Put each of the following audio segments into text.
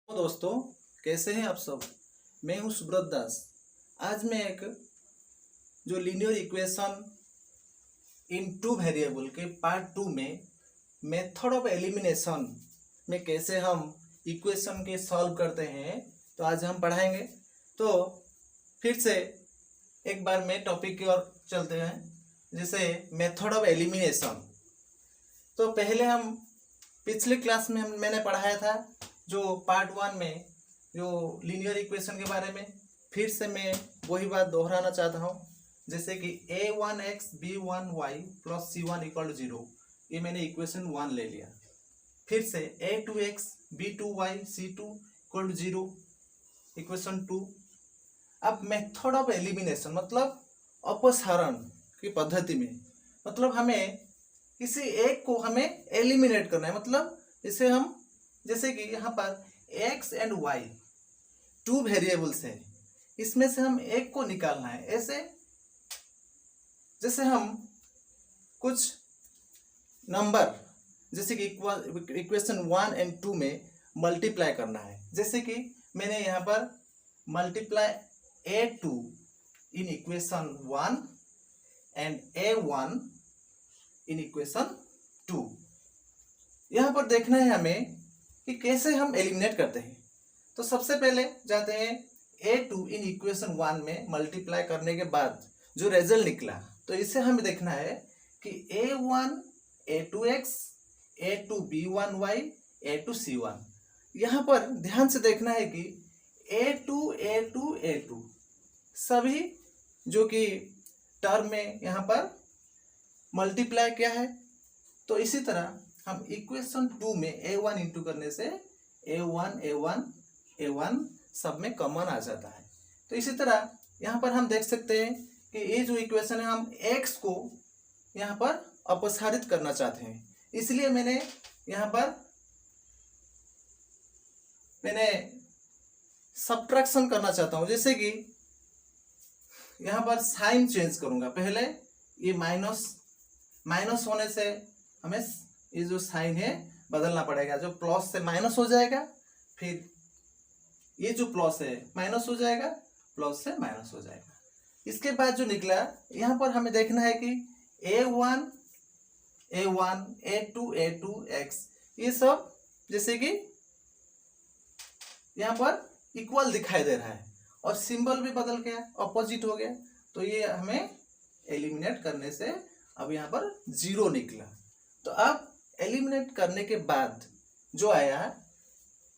तो दोस्तों, कैसे हैं आप सब। मैं हूं सुब्रत दास। आज मैं एक जो linear equation in two variable के पार्ट 2 में मेथड ऑफ एलिमिनेशन में कैसे हम इक्वेशन के सॉल्व करते हैं तो आज हम पढ़ाएंगे। तो फिर से एक बार मैं टॉपिक की ओर चलते हैं, जैसे मेथड ऑफ एलिमिनेशन। तो पहले हम पिछले क्लास में मैंने पढ़ाया था जो पार्ट 1 में जो लीनियर इक्वेशन के बारे में। फिर से मैं वही बात दोहराना चाहता हूँ, जैसे कि a1x b1y plus c1 equal to 0, ये मैंने इक्वेशन 1 ले लिया। फिर से a2x b2y c2 equal to 0, equation 2। अब मेथड ऑफ एलिमिनेशन मतलब अपसारण की पद्धति में, मतलब हमें किसी एक को हमें एलिमिनेट करना है। मतलब इसे हम, जैसे कि यहाँ पर x and y two variables है, इसमें से हम एक को निकालना है। ऐसे जैसे हम कुछ नंबर, जैसे कि इक्वेशन 1 एंड 2 में मल्टीप्लाई करना है। जैसे कि मैंने यहाँ पर multiply a2 in equation 1 and a1 in equation 2। यहाँ पर देखना है हमें कि कैसे हम एलिमिनेट करते हैं। तो सबसे पहले जाते हैं a2 इन इक्वेशन 1 में मल्टीप्लाई करने के बाद जो रिजल्ट निकला, तो इसे हमें देखना है कि a1 a2x a2 b1y a2 c1। यहाँ पर ध्यान से देखना है कि a2 a2 a2 सभी जो कि टर्म में यहाँ पर मल्टीप्लाई किया है। तो इसी तरह हम इक्वेशन 2 में a1 इंटू करने से a1 a1 a1 सब में कॉमन आ जाता है। तो इसी तरह यहाँ पर हम देख सकते हैं कि ये जो इक्वेशन है, हम x को यहाँ पर अपसारित करना चाहते हैं, इसलिए मैंने यहाँ पर सब्ट्रैक्शन करना चाहता हूँ। जैसे कि यहाँ पर साइन चेंज करूँगा। पहले ये माइनस होने से हमें ये जो साइन है बदलना पड़ेगा। जो प्लस से माइनस हो जाएगा, फिर ये जो प्लस है माइनस हो जाएगा, प्लस से माइनस हो जाएगा। इसके बाद जो निकला, यहाँ पर हमें देखना है कि a1 a2 a2 x ये सब जैसे कि यहाँ पर इक्वल दिखाई दे रहा है और सिंबल भी बदल गया, अपोजिट हो गया। तो ये हमें एलिमिनेट करने से अब यहाँ पर 0 निकला। तो अब एलिमिनेट करने के बाद जो आया,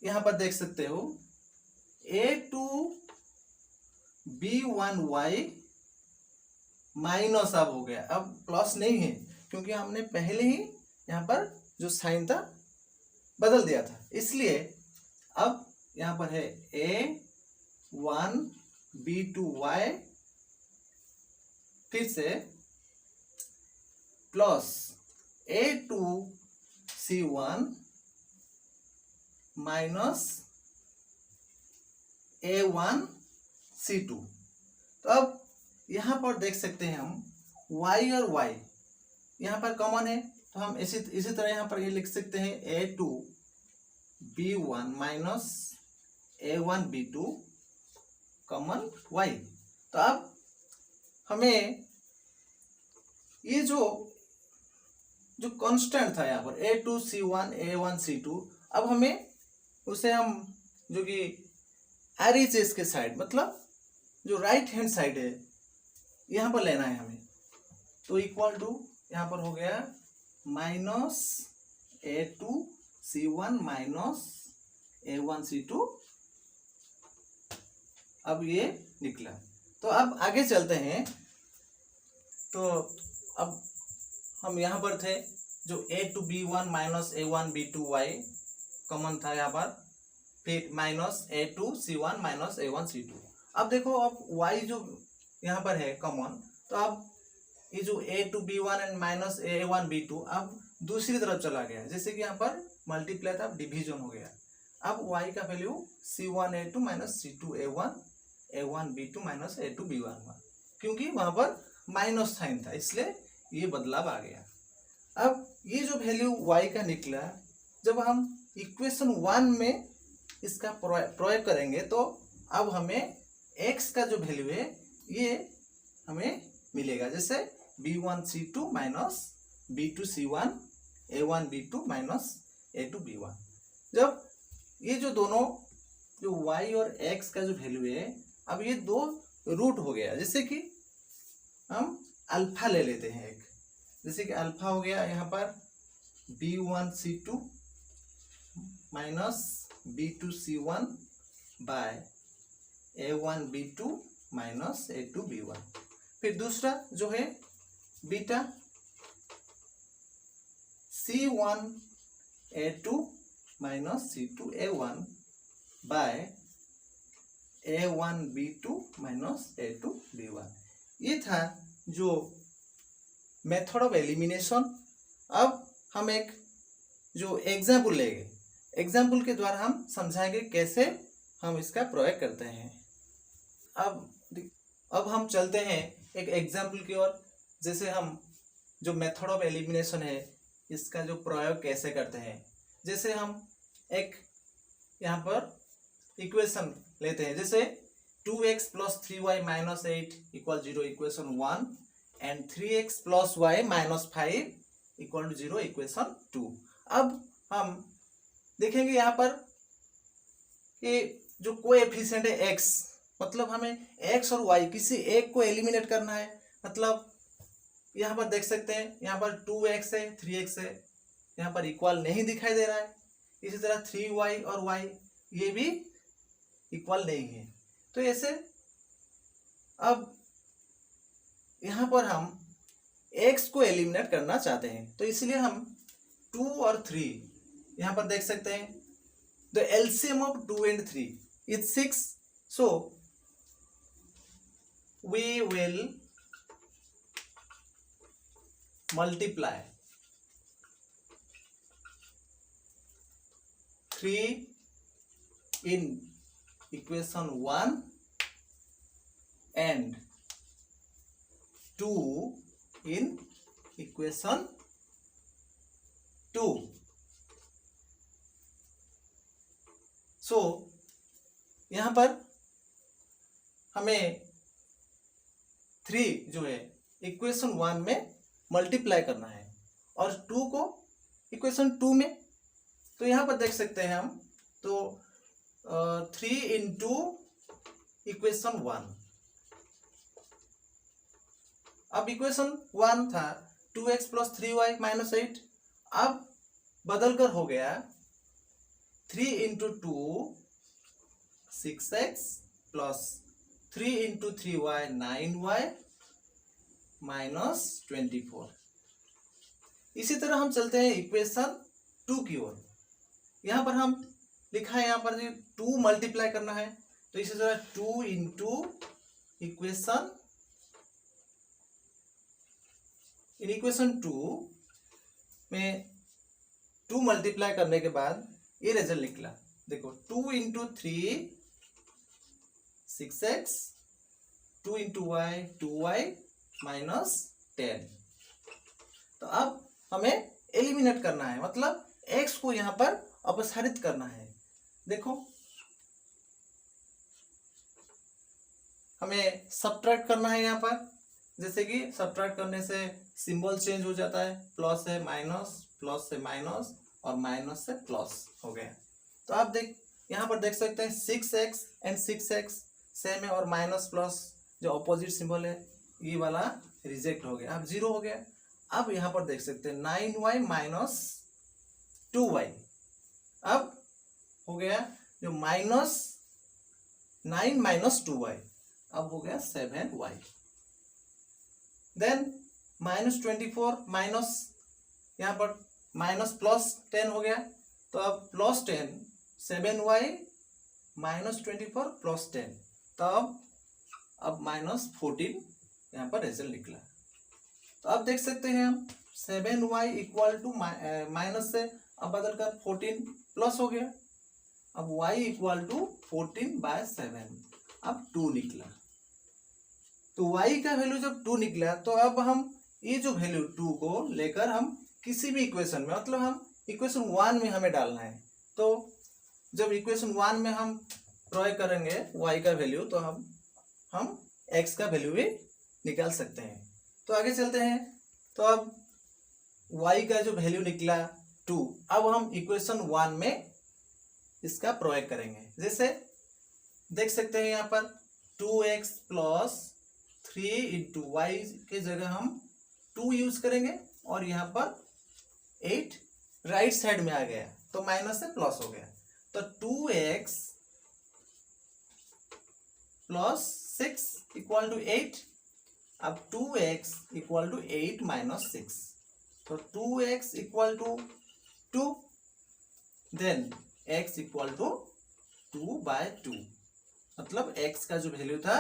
यहाँ पर देख सकते हो a2 b1y माइनस अब हो गया, अब प्लस नहीं है क्योंकि हमने पहले ही यहाँ पर जो साइन था बदल दिया था। इसलिए अब यहाँ पर है a1 b2y फिर से plus a2 c1 minus a1 c2। तो अब यहाँ पर देख सकते हैं हम y और y यहाँ पर कॉमन है, तो हम इसी तरह यहाँ पर ये लिख सकते हैं a2 b1 minus a1 b2 common y। तो अब हमें ये जो कांस्टेंट था यहाँ पर a2 c1 a1 c2, अब हमें उसे हम जो कि RHS के साइड, मतलब जो राइट हैंड साइड है, यहाँ पर लेना है हमें। तो इक्वल टू यहाँ पर हो गया minus a2 c1 minus a1 c2। अब ये निकला। तो अब आगे चलते हैं। तो अब हम यहाँ पर थे जो a2 b1 minus a1 b2y common था यहाँ पर, फिर minus a2 c1 minus a1 c2। अब देखो, अब y जो यहाँ पर है कॉमन, तो अब ये जो a2 b1 and minus a1 b2 अब दूसरी तरफ चला गया। जैसे कि यहाँ पर मल्टीप्लाई था, अब डिवीजन हो गया। अब y का value c1 a2 minus c2 a1 a1 b2 minus a2 b1 हुआ, क्योंकि वहां पर माइनस साइन था, इसलिए ये बदलाव आ गया। अब ये जो वैल्यू y का निकला, जब हम इक्वेशन 1 में इसका प्रयोग करेंगे तो अब हमें x का जो वैल्यू है ये हमें मिलेगा, जैसे b1c2 minus b2c1 a1b2 minus a2b1। जब ये जो दोनों जो y और x का जो वैल्यू है, अब ये दो रूट हो गया, जैसे कि हम अल्फा ले लेते हैं एक, जैसे कि अल्फा हो गया यहाँ पर b1c2 minus b2c1 bye a1b2 minus a2b1। फिर दूसरा जो है beta c1 a2 minus c2 a1 bye a1b2 minus a2b1। ये था जो मेथड ऑफ एलिमिनेशन। अब हम एक जो एग्जाम्पल लेंगे, एग्जाम्पल के द्वारा हम समझाएंगे कैसे हम इसका प्रयोग करते हैं। अब हम चलते हैं एक एग्जाम्पल की ओर, जैसे हम जो मेथड ऑफ एलिमिनेशन है इसका जो प्रयोग कैसे करते हैं। जैसे हम एक यहाँ पर इक्वेशन लेते हैं, जैसे 2x plus 3y minus 8 equal 0 equation 1 and 3x plus y minus 5 equal to 0 equation 2। अब हम देखेंगे यहाँ पर कि जो कोएफिशिएंट है x, मतलब हमें x और y किसी एक को एलिमिनेट करना है। मतलब यहाँ पर देख सकते हैं, यहाँ पर 2x है 3x है, यहाँ पर इक्वल नहीं दिखाई दे रहा है। इसी तरह 3y और y ये भी इक्वल नहीं है। तो ऐसे अब यहाँ पर हम x को एलिमिनेट करना चाहते हैं, तो इसलिए हम 2 और 3 यहाँ पर देख सकते हैं। The LCM of 2 and 3 is 6, so we will multiply 3 in equation 1 and 2 in equation 2. So यहाँ पर हमें 3 जो है इक्वेशन 1 में मल्टीप्लाई करना है और 2 को इक्वेशन 2 में। तो यहाँ पर देख सकते हैं हम, तो 3 इंटू इक्वेशन 1। अब इक्वेशन 1 था 2x प्लस 3y माइनस 8, अब बदल कर हो गया 3 into 2 6x plus 3 into 3y 9y minus 24। इसी तरह हम चलते हैं इक्वेशन 2 की ओर। यहाँ पर हम लिखा है, यहाँ पर 2 मल्टीप्लाई करना है, तो इसी तरह 2 इंटू इक्वेशन 2 में 2 मल्टीप्लाई करने के बाद ये रिजल्ट निकला। देखो 2 into 3 6x, 2 into y 2y minus 10। तो अब हमें एलिमिनेट करना है, मतलब x को यहाँ पर अपसारित करना है। देखो हमें सब्ट्रैक्ट करना है यहाँ पर, जैसे कि सब्ट्रैक्ट करने से सिंबल चेंज हो जाता है, प्लस से माइनस, प्लस से माइनस और माइनस से प्लस हो गया। तो आप यहाँ पर देख सकते हैं 6x एंड 6x सेम है और माइनस प्लस जो अपोजिट सिंबल है ये वाला रिजेक्ट हो गया, अब 0 हो गया। अब यहाँ पर देख सकते हैं 9y माइनस 2y, अब हो गया जो माइनस 9 माइनस 2y, अब हो गया 7y। देन माइनस 24 माइनस यहाँ पर माइनस प्लस 10 हो गया, तो अब प्लस 10 7y माइनस 24 प्लस 10, तब अब माइनस 14 यहाँ पर रिजल्ट निकला। तो अब देख सकते हैं हम 7y इक्वल टू माइनस से अब बदल कर 14 प्लस हो गया, अब y इक्वल टू 14/7, अब 2 निकला। तो y का वैल्यू जब 2 निकला, तो अब हम ये जो वैल्यू 2 को लेकर हम किसी भी इक्वेशन में, मतलब हम इक्वेशन 1 में हमें डालना है, तो जब इक्वेशन 1 में हम प्रयोग करेंगे y का वैल्यू तो हम x का वैल्यू भी निकाल सकते हैं। तो आगे चलते हैं। तो अब y का जो वैल्यू निकला 2, अब हम इक्वेशन 1 में इसका प्रयोग करेंगे। जैसे देख सकते हैं यहाँ पर 2x प्लस 3 इंटू वाई के जगह हम 2 यूज करेंगे और यहाँ पर 8 राइट साइड में आ गया तो माइनस से प्लस हो गया। तो 2x प्लस 6 इक्वल टू 8। अब 2x इक्वल टू 8 माइनस 6, तो 2x equal to 2, then x equal to 2/2, मतलब x का जो वैल्यू था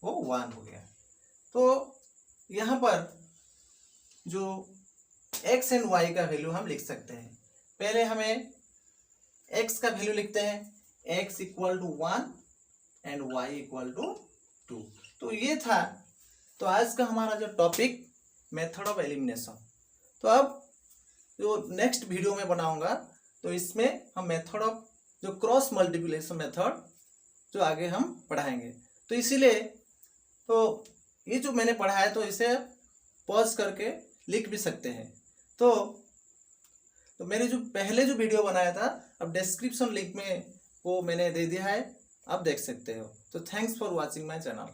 वो 1 हो गया। तो यहाँ पर जो x एंड y का वैल्यू हम लिख सकते हैं। पहले हमें x का वैल्यू लिखते हैं, x equal to 1 and y equal to 2। तो ये था तो आज का हमारा जो टॉपिक मेथड ऑफ एलिमिनेशन। तो अब जो नेक्स्ट वीडियो में बनाऊंगा तो इसमें हम मेथड ऑफ जो क्रॉस मल्टीप्लिकेशन मेथड जो आगे हम पढ़ाएंगे। तो इसीलिए तो ये जो मैंने पढ़ाया तो इसे पॉज करके लिख भी सकते हैं। तो मैंने जो पहले जो वीडियो बनाया था अब डिस्क्रिप्शन लिंक में वो मैंने दे दिया है, आप देख सकते हो। तो thanks for watching my channel.